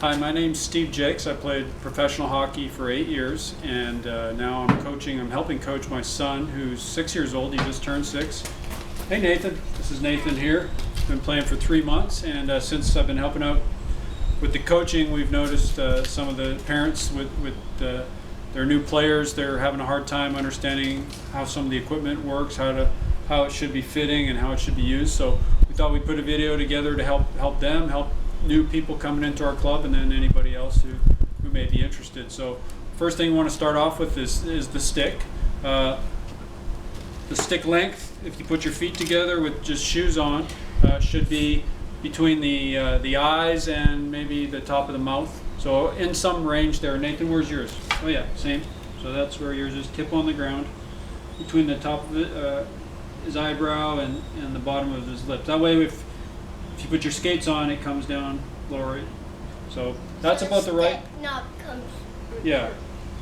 Hi, my name's Steve Jakes. I played professional hockey for 8 years, and now I'm coaching. I'm helping coach my son, who's 6 years old. He just turned 6. Hey, Nathan. This is Nathan here. Been playing for 3 months, and since I've been helping out with the coaching, we've noticed some of the parents with their new players. They're having a hard time understanding how some of the equipment works, how it should be fitting, and how it should be used. So we thought we'd put a video together to help them, help new people coming into our club, and then anybody else who may be interested. So first thing we want to start off with is the stick. The stick length, if you put your feet together with just shoes on, should be between the eyes and maybe the top of the mouth. So in some range there. Nathan, where's yours? Oh yeah, same. So that's where yours is. Tip on the ground between the top of his eyebrow and the bottom of his lips. That way, if you put your skates on, it comes down lower. So that's about the right. Yeah.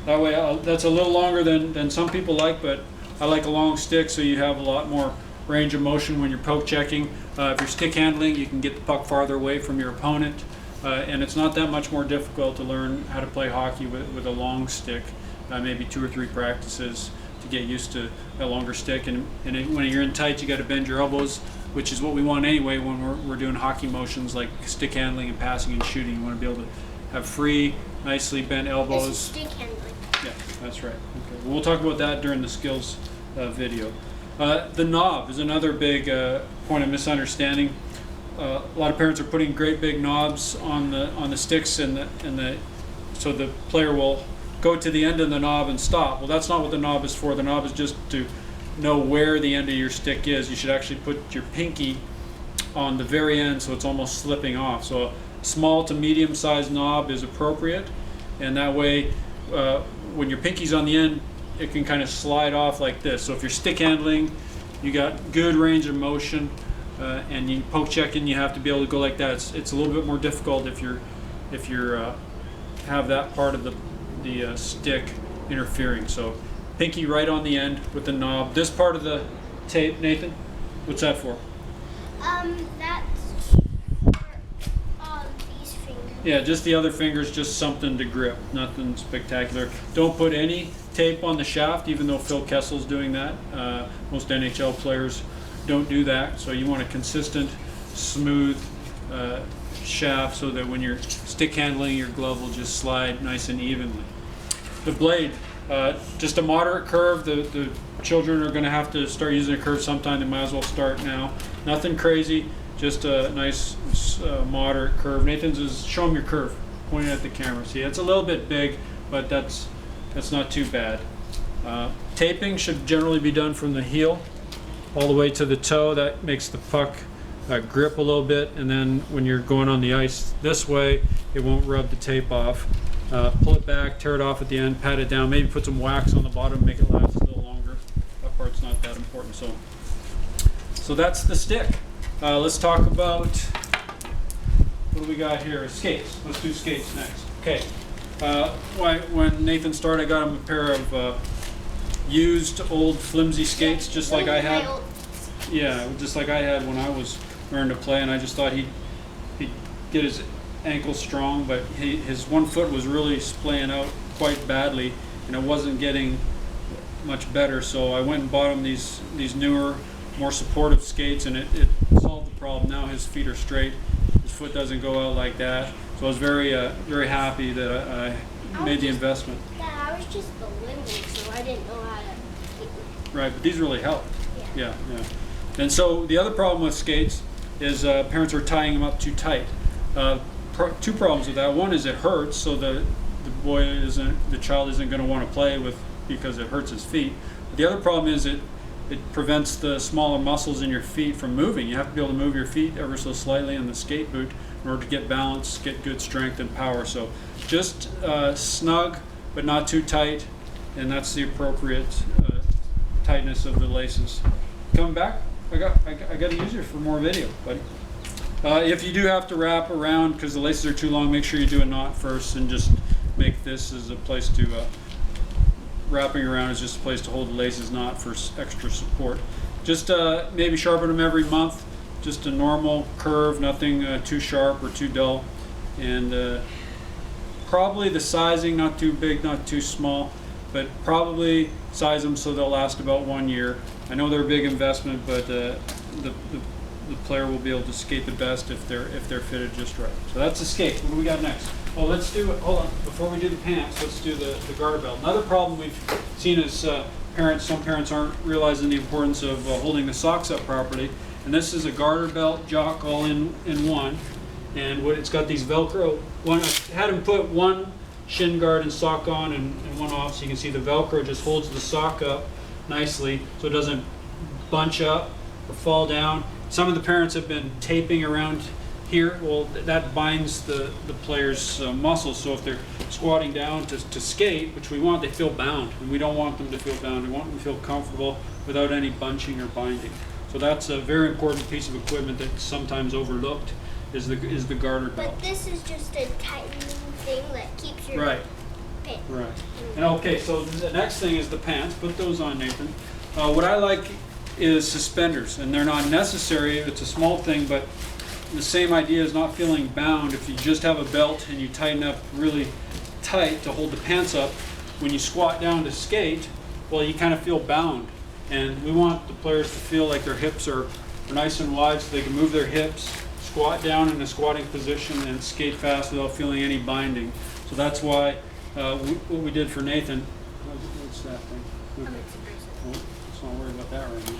That way, that's a little longer than some people like, but I like a long stick, so you have a lot more range of motion when you're poke checking. If you're stick handling, you can get the puck farther away from your opponent, and it's not that much more difficult to learn how to play hockey with a long stick. Maybe 2 or 3 practices to get used to a longer stick, and when you're in tight, you got to bend your elbows, which is what we want anyway when we're doing hockey motions like stick handling and passing and shooting. You want to be able to have free, nicely bent elbows. This is stick handling. Yeah, that's right. Okay. Well, we'll talk about that during the skills video. The knob is another big point of misunderstanding. A lot of parents are putting great big knobs on the sticks, so the player will go to the end of the knob and stop. Well, that's not what the knob is for. The knob is just to know where the end of your stick is. You should actually put your pinky on the very end so it's almost slipping off. So a small to medium sized knob is appropriate, and that way when your pinky's on the end, it can kind of slide off like this. So if you're stick handling, you got good range of motion, and you poke checking, you have to be able to go like that. It's a little bit more difficult if you're have that part of the stick interfering. So pinky right on the end with the knob. This part of the tape, Nathan, what's that for? That's for these fingers. Yeah, just the other fingers, just something to grip, nothing spectacular. Don't put any tape on the shaft, even though Phil Kessel's doing that. Most NHL players don't do that, so you want a consistent, smooth shaft so that when you're stick handling, your glove will just slide nice and evenly. The blade, just a moderate curve. The children are going to have to start using a curve sometime. They might as well start now. Nothing crazy, just a nice moderate curve. Nathan's is, show them your curve, pointing at the camera. See, it's a little bit big, but that's not too bad. Taping should generally be done from the heel all the way to the toe. That makes the puck grip a little bit, and then when you're going on the ice this way, it won't rub the tape off. Pull it back, tear it off at the end, pat it down, maybe put some wax on the bottom, make it last a little longer. That part's not that important. So that's the stick. Let's talk about, what do we got here? Skates. Let's do skates next. Okay. When Nathan started, I got him a pair of used old flimsy skates, just like I had. Yeah, just like I had when I was learning to play, and I just thought he'd get his ankle strong, but his one foot was really splaying out quite badly, and it wasn't getting much better. So I went and bought him these newer, more supportive skates, and it solved the problem. Now his feet are straight, his foot doesn't go out like that. So I was very happy that I made the investment. Yeah, I was just belittling, so I didn't know how to. Right, but these really help. Yeah. And so the other problem with skates is parents are tying them up too tight. 2 problems with that. One is it hurts, so the child isn't going to want to play with because it hurts his feet. But the other problem is it prevents the smaller muscles in your feet from moving. You have to be able to move your feet ever so slightly in the skate boot in order to get balance, get good strength and power. So just snug, but not too tight, and that's the appropriate tightness of the laces. Coming back, I got to use it for more video, buddy. If you do have to wrap around because the laces are too long, make sure you do a knot first, and just make this as a place to wrapping around is just a place to hold the laces, not for extra support. Just maybe sharpen them every month. Just a normal curve, nothing too sharp or too dull. And probably the sizing, not too big, not too small, but probably size them so they'll last about 1 year. I know they're a big investment, but the player will be able to skate the best if they're fitted just right. So that's the skate. What do we got next? Oh, let's do it. Hold on. Before we do the pants, let's do the garter belt. Another problem we've seen is some parents aren't realizing the importance of holding the socks up properly. And this is a garter belt, jock, all in one. And it's got these Velcro. I had him put one shin guard and sock on and one off, so you can see the Velcro just holds the sock up nicely so it doesn't bunch up or fall down. Some of the parents have been taping around here. Well, that binds the player's muscles, so if they're squatting down to skate, which we want, they feel bound, and we don't want them to feel bound. We want them to feel comfortable without any bunching or binding. So that's a very important piece of equipment that's sometimes overlooked, is the garter belt. But this is just a tightening thing that keeps your Right. pants. Right. And okay, so the next thing is the pants. Put those on, Nathan. What I like is suspenders, and they're not necessary. It's a small thing, but the same idea is not feeling bound. If you just have a belt and you tighten up really tight to hold the pants up, when you squat down to skate, well, you kind of feel bound. And we want the players to feel like their hips are nice and wide so they can move their hips, squat down in a squatting position, and skate fast without feeling any binding. So that's why what we did for Nathan. What's that thing? Okay. Let's not worry about that right now.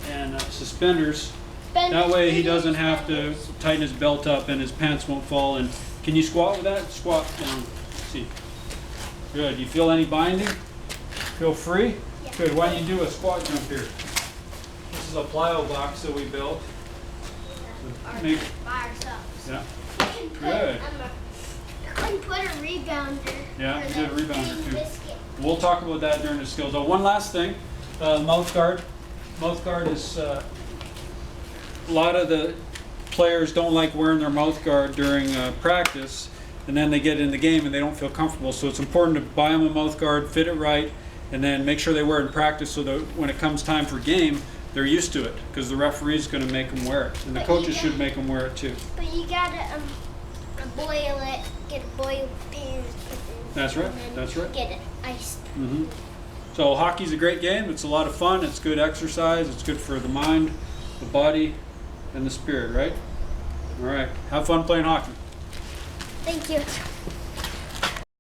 And suspenders. That way he doesn't have to tighten his belt up and his pants won't fall. And can you squat with that? Squat down. Let's see. Good. You feel any binding? Feel free? Yeah. Good. Why don't you do a squat jump here? This is a plyo box that we built. Make, By ourselves. yeah. Good. Good. I can put a rebounder. Yeah, for you did a the rebounder green too. biscuit. We'll talk about that during the skills. Oh, one last thing, mouth guard. Mouth guard is, a lot of the players don't like wearing their mouth guard during practice, and then they get in the game and they don't feel comfortable. So it's important to buy them a mouth guard, fit it right, and then make sure they wear it in practice so that when it comes time for game, they're used to it, because the referee is going to make them wear it, and the But coaches you should make them wear it too. But you gotta boil it, get a boiled pan. That's right, and then that's right. Get it iced. hmm So hockey's a great game. It's a lot of fun. It's good exercise. It's good for the mind, the body, and the spirit, right? All right. Have fun playing hockey. Thank you.